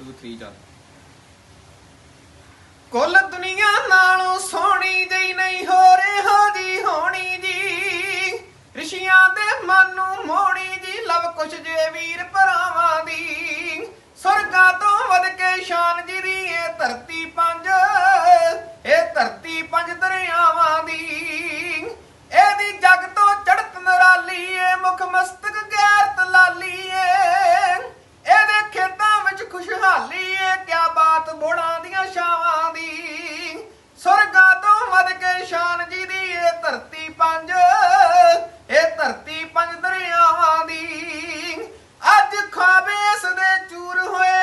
2 3 ਚੱਲ। ਕੁੱਲ ਦੁਨੀਆ ਨਾਲੋਂ ਸੋਹਣੀ ਜਿਹੀ ਨਹੀਂ ਹੋਰ ਇਹੋ ਜੀ ਹੋਣੀ ਜੀ, ਰਿਸ਼ੀਆਂ ਦੇ ਮਨ ਨੂੰ ਮੋਣੀ ਜੀ, ਲਵ ਕੁਛ ਜੇ ਵੀਰ ਭਰਾਵਾਂ ਦੀ। ਸੁਰਗਾਂ ਤੋਂ ਵਧ ਕੇ ਸ਼ਾਨ ਜੀ ਦੀ ਇਹ ਧਰਤੀ ਪੰਜ, ਇਹ ਧਰਤੀ ਪੰਜ ਦਰਿਆਵਾਂ ਦੀ। ਇਹਦੀ ਜੱਗ ਤੋਂ ਚੜ੍ਹਤ ਨਿਰਾਲੀ ਏ, ਮੁਖ ਮਸਤਕ ਗੈਰਤ ਲਾਲੀ ਏ। ਇਹਦੇ ਖੇਤਾਂ ਵਿੱਚ ਖੁਸ਼ਹਾਲੀ ਏ, ਕਿਆ ਬਾਤ ਬੋੜਾਂ ਦੀਆਂ ਛਾਵਾਂ ਦੀ। ਸੁਰਗਾਂ ਤੋਂ ਵਧ ਕੇ ਸ਼ਾਨ ਜੀ ਦੀ ਇਹ ਧਰਤੀ ਪੰਜ, ਇਹ ਧਰਤੀ ਪੰਜ ਦਰਿਆਵਾਂ ਦੀ। ਅੱਜ ਖਾਬੇ ਇਸ ਦੇ ਚੂਰ ਹੋਏ